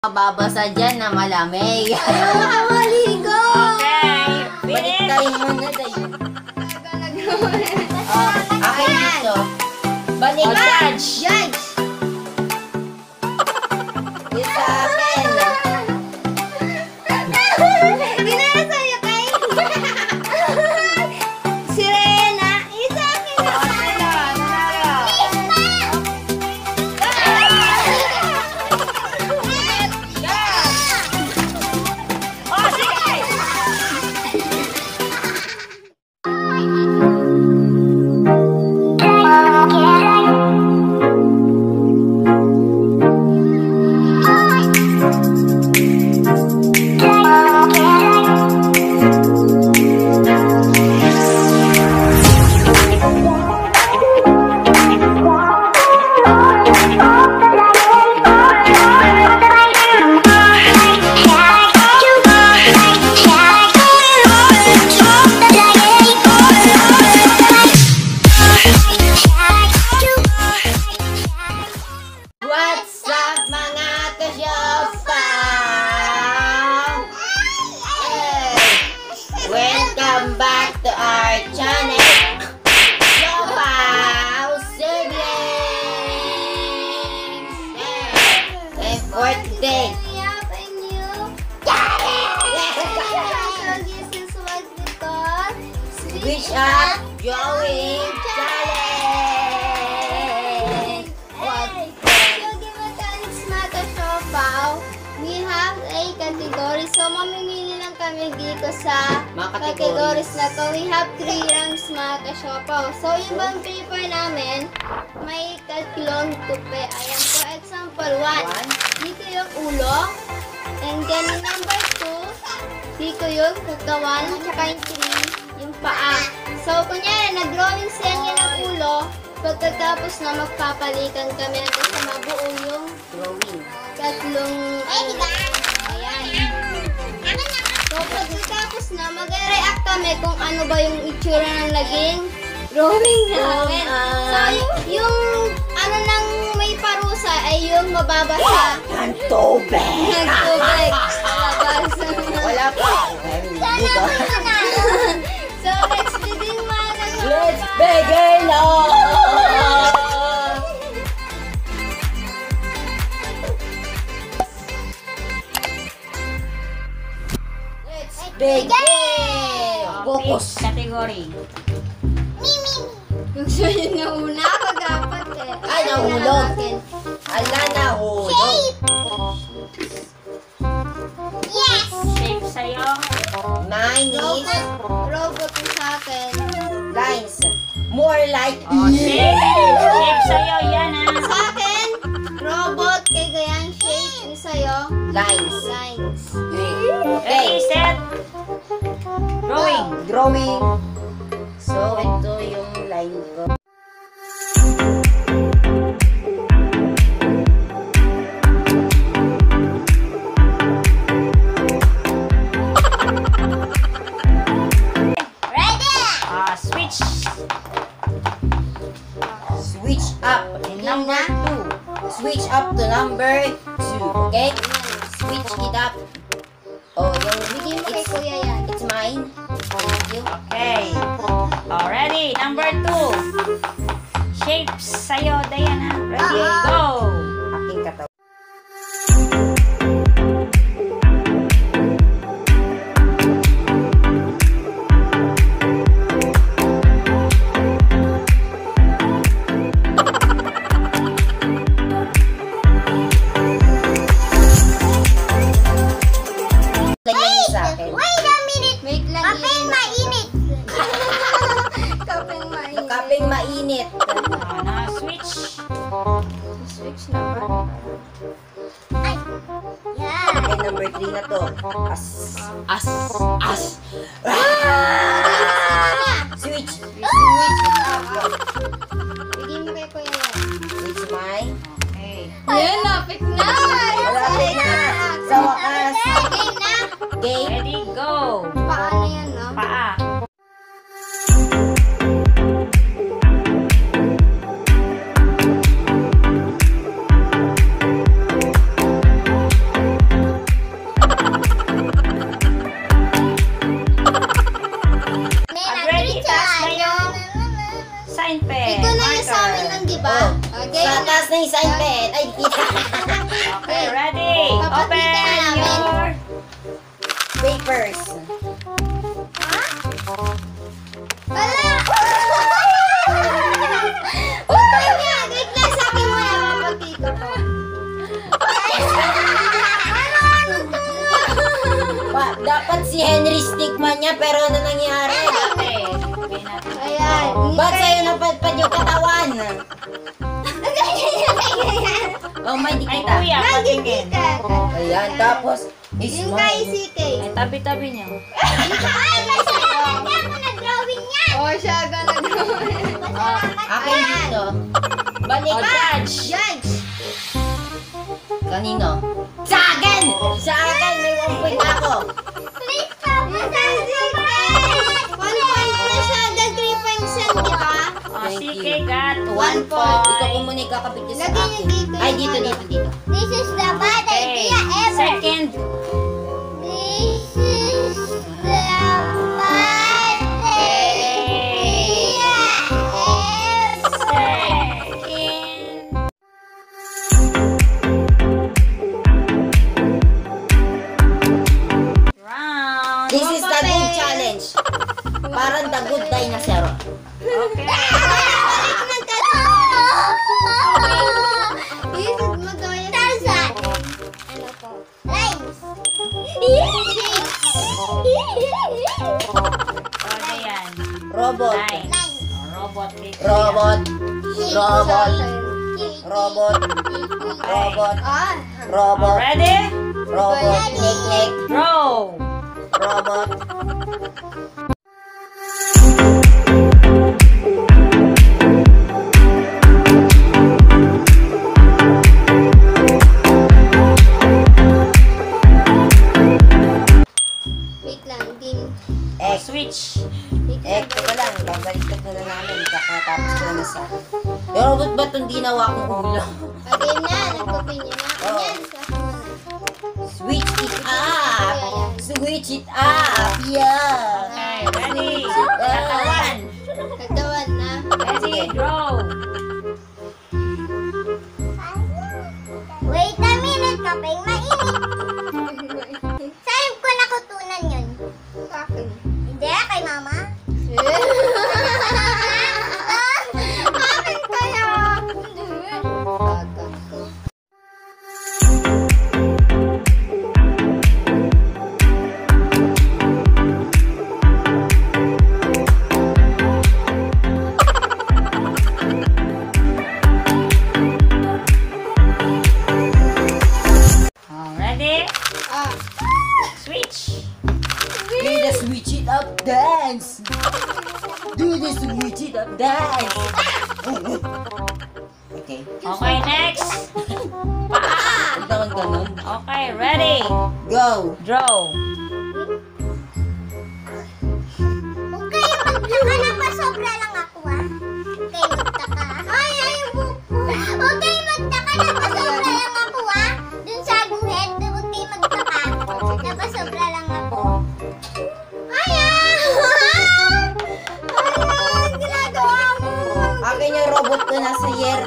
Babasa dyan na malamig. Ayaw makawaligo! Okay, Balik finish. tayo muna tayo. Akin dito. Balik. Judge. Judge! Dito sa akin. Ginaya sa'yo kay... Sirena! Isa akin na! Oh, sige. What's up mga kasyopa? Welcome back to our channel. Yopaw Siblings! And for today, Switch Up Drawing Challenge! We have a category. So, mamimili lang kami dito sa Mga categories na to. We have 3 ranks mga kasyopaw. So, yung bang paper namin, may tatlong tupi. Ayan, for example, 1. Dito yung ulo. And then, number 2, dito yung katawan. Tsaka yung 3, yung paa. So, kunyari, nag-drawing siya niya ng ulo. Pagkatapos na magpapalikan kami hanggang sa mabuo yung drawing. tatlong ayan. So, pagkatapos na, mag-react kami kung ano ba yung itsura ng naging drawing namin. So, yung ano nang may parusa ay yung mababasa Ang tubig! ng tubig sa labas. Wala pa. Dito. So, let's begin mga kasama. Let's begin! Begin! Focus! Category. Yung sa'yo na una, mag-apat eh. Ay, nahulog. Natin. Ala na, hulog. Shape sa'yo. Mine is Robot yung sa akin. lines. More like Oh, shape. Shape sa'yo. Yan Sa akin, robot, kay gayang shape. Yung sa'yo, lines. lines. Ready, Okay. set. Drawing. Drawing. So, ito yung line ko. Switch. Switch up. Number 2. Switch up to number 2. Okay? Switch it up. Oh, yung Bigyan mo kay kuya yan. it's mine. Thank you. Okay. Already. Number 2. Shapes sa'yo, Diana. Ready, go. Aking katawan. Ganyan yung sa akin. Wait a minute! Wait lang. Kapeng mainit! Kapeng mainit. Kaping mainit. Na switch. Switch na ba? Ay! Yeah! Okay, number 3 na to. As. Switch. Switch up. Bigyan mo kay kuya yan. Switch my. Okay. Yan, lapit na! Malapit na. Sa wakas. Game na! Game. Ready, go. Paano yan, no? Paa. papers. Wala! Utay niya! Wait lang, sa akin mo yan, mapagkita ko. Dapat si Henry Stickman niya, pero ano nangyari? Okay. Okay natin. Ayan. Ba't sa'yo napadpad yung katawan? Oh, may di Ay, kita. kuya, patingin. Ayan, tapos, Yung kay smile. CK. Ay, tabi-tabi niyo. Ay, masaya! Hindi ako nag-drawing niya! Oh, siya ka nag-drawing. Akin dito. Balik. Oh, judge. Judge! Kanino? Sa akin! Sa akin! May 1 point ako. Please, Papa, CK! 1 point na siya. Dahil 3 points yan, di ba? Oh, Thank CK you. got 1 1 point. Ikaw point. kung muna ikakapit niya sa Lagyan akin. niyo dito Ay, yung dito, ano. dito, dito. This is the bad Okay. idea ever. Second. This is the bad idea ever. Second. Round. This is the good challenge. Parang the good dinosaur. Okay. Okay yan. Robot. Nine. Oh, robot. Click. Robot. Robot. Robot. Robot. Ah, Robot. Ready? Robot. Nick. Draw. Robot. wait lang, din. Oh, X. switch. Teka lang. Babaliktad na lang namin. Kakatapos ko na sa akin. Yung robot ba itong ginawa kong ulo? Okay na, nagkopin niyo na. Oo. Ayan, sa akin na. Switch it up. Switch it up. Yeah. Okay, ready? Katawan. Katawan na. Ready? Draw. Wait a minute, kapeng mainit. Saan ko nakutunan yun? Sa akin. Hindi, kay mama. Akin kaya. Oh, ready? Ah, Switch. Do the switch it up dance. Do the switch it up dance. Okay. Okay, next. Paa. Ito ang ganun. Okay, ready? Go. Draw. huwag kayo magtaka na pasobra lang ako, ah. Huwag kayo magtaka. Ay, ayaw mo po. Huwag kayo magtaka na pasobra lang ako, ah. Dun sa guhit, huwag kayo magtaka. Na pasobra lang ako. Ayaw! Ayaw! Ginagawa mo! Akin yung robot ko nasa year.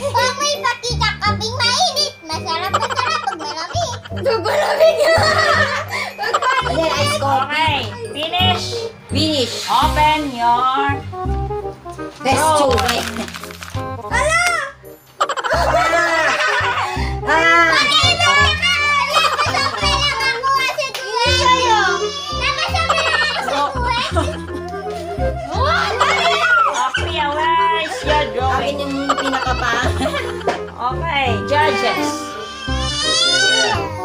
Pag may pakita kaping mainit, masarap pag malamig. Pag malamig! Ano yan? Ice coffee. Okay, finish. Finish. Open your... Best Go. children. Hala! Ah! Okay, where's your Akin drawing? yung pinakapa. Okay, judges.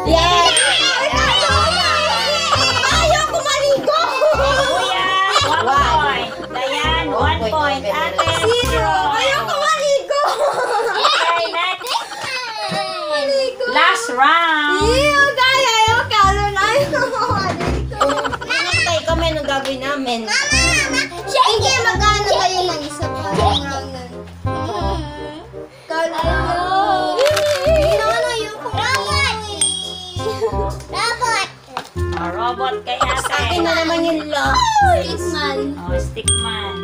Yeah! Ayaw ko maligo! Kuya, 1 One. point. Dayan, 1 point. Ate, Zero! Ayaw ko maligo! Okay, next. Last round. Ayaw kaya! Ayaw kalo na! Ayaw ko maligo! Pinakatay kami nung gagawin namin. Hindi magkano kayo ng isa pa. Kalo! Ayaw ko Robot! Robot kay ate. Akin na naman yung lock. Stickman. Oh, stickman.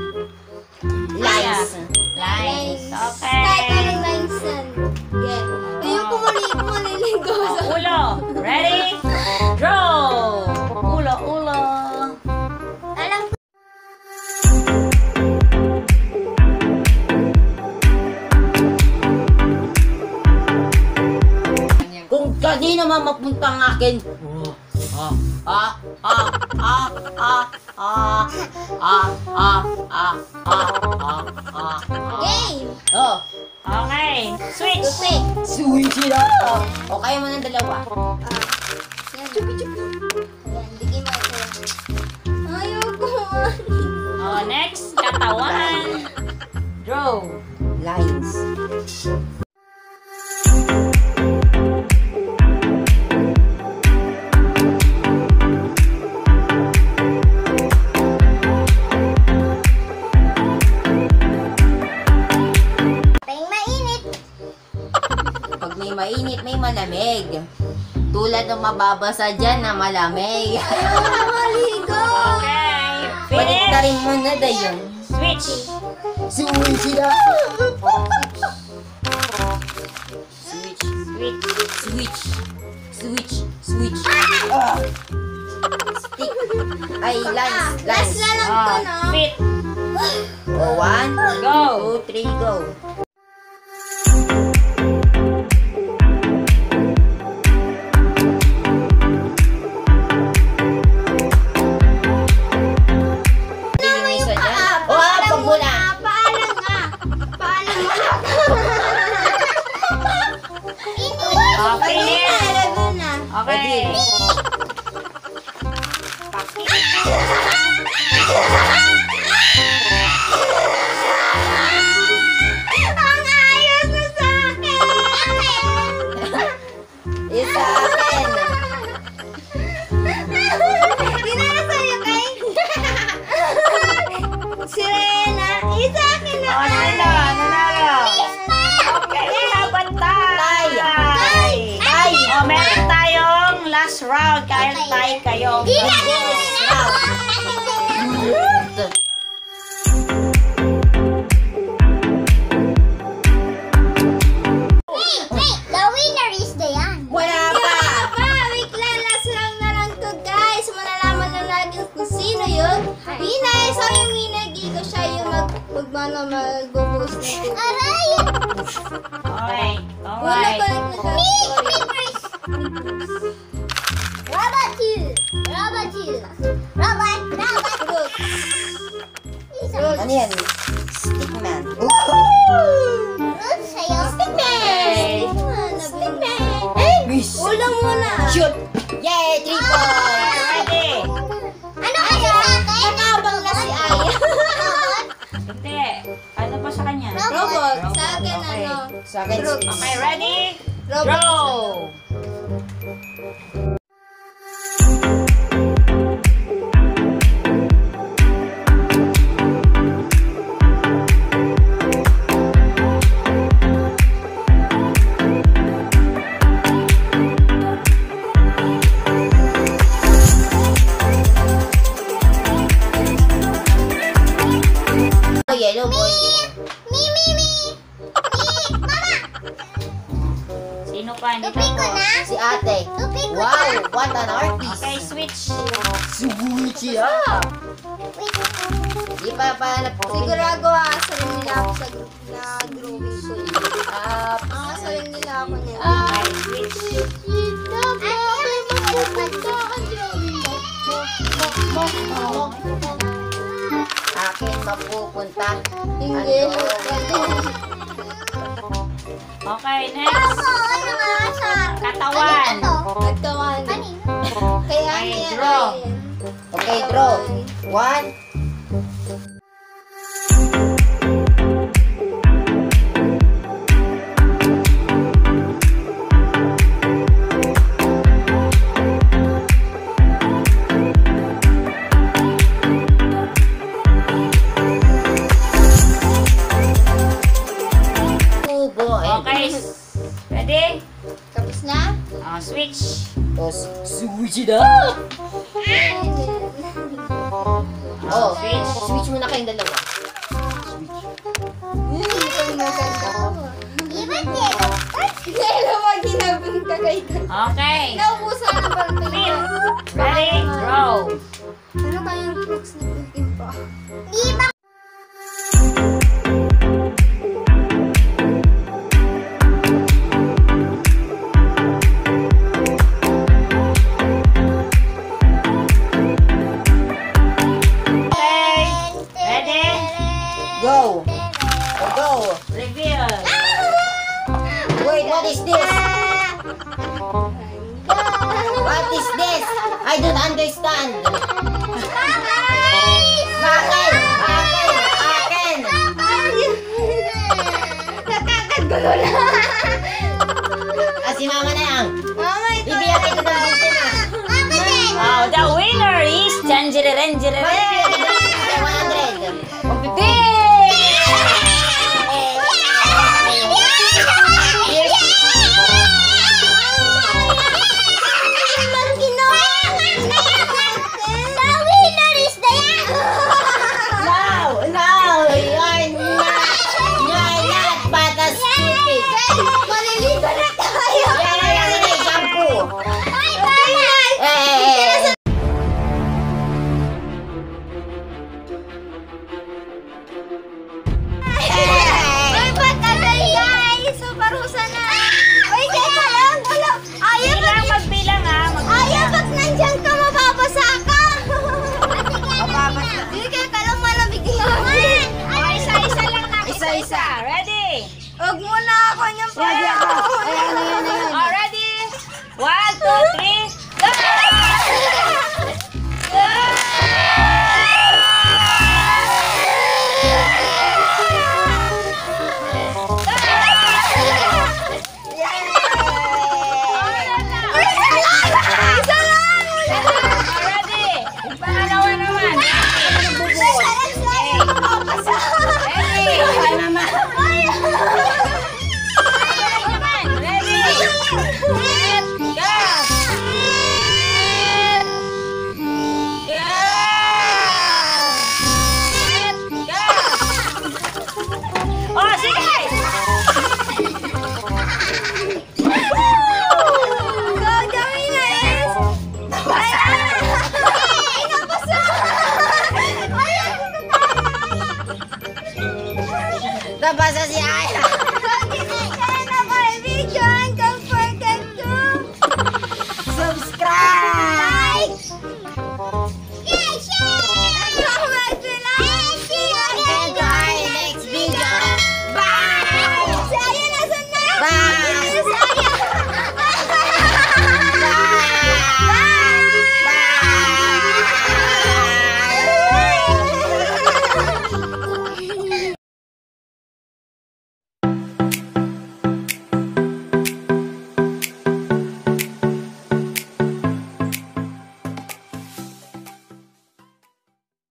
Lines. Lines. Kahit Okay. anong lines yan. Yeah. Ayaw ko maliligo Oh, ulo. Ready? Draw. Kanina naman mapunta ang akin. Game! Oh, Okay. Switch. Tupik! switch it up. O, kaya mo ng dalawa. Yan. Yan, bigyan mo ito. Ayoko. Oh, next. Katawan. Draw. Lines. Peng mainit. Pag may mainit, may malamig. Tulad ng mababasa dyan na malamig. Maligo! Okay. Balik na Finish. rin mo na dayon. Switch. Switch it up. Switch. Switch. Switch. Switch. Switch. Ah. Stick. Ay, lines. Last Lines. na lang to, Oh, no? fit. O, 1, Go. 2, 3, go. Tingin mo isa dyan? O, pag muna. Paalam nga. Paalam nga. Oh, finish. Lagyan na. Okay. Ang ayos na sa akin! Isa akin. Dinala sa'yo kay... Sirena, isa akin na. Oh, sino? Nanalo. Okay, laban tayo. Ay! Oh, meron tayong last round. Kahit tayo kayo. The winner is Dayan. Wala pa. Wait lang, last round na lang to guys. Malalaman na natin kung sino yung winner. So yung winner, Gigo, siya yung mag-boost na ito. Aray! Okay. Wala Alright. pa rin Robot you! Robot you! Robot! Robot! Fruit. Ano yan? Stickman. Fruit sa'yo. Okay. Stickman. Miss. Ulang muna. Shoot. Yay! 3 points. Ready? Ano kasi sa akin? Nakabang na si Aya. Robot? Hindi. Ano pa sa kanya? Robot. Sa akin Okay. ano? Sa akin, Fruit. Okay, ready? Robot. Draw. yellow boy. Me! Mama! Sino pa? Hindi Tupik ko tapos. na. Si ate. Tupik ko Wow, na. what an artist. Okay, switch. Switch it up. Wait. Di pa Sigurado aasarin nila ako sa group na drawing ko. Up. Aasarin nila ako niya. Okay, switch. Ate, may magpapad ko ang drawing mo. Akin mapupunta. Hindi. Ano? Okay, next. Ano nga asar? Katawan. Katawan. Kaya Okay, niya draw. Okay, draw. 1. Okay. Ready? Tapos na? Switch. Tapos, switch it up. Oh, Switch. switch mo na kayong dalawa. Kaya wag ginabang ka kay Okay. Naubusan na ba ito? Fit. Ready? Draw. Ano kayang fruits na pagkin pa? Di ba? I don't understand. Akin. Nakakagulo na. Si mama na yan. Mama, ito Bibigyan kita ng buntin na. Mama din. Oh, the winner is Tangerine. Bibigyan kita ng 100. 150. The winner is Diane. No, you're not but a stupid. Maliligo na tayo. Yan, shampoo. Ay, Diane. Ay, patagay guys! So, parusa na! Uy, teka lang! Wala! Ayaw, Magbilang ah. ayaw, pag nandyan ka, mababasa ka! Sige, ka lang malamig lang! Oh, isa-isa lang na. Isa-isa. Ready? Huwag muna ako niyang Ready ako. Ayan. Oh, ready? 1, 2, 3, go! Ready? Pangalawa naman. Ready? Mama. Ready? Go! Oh, sige! Nabasa si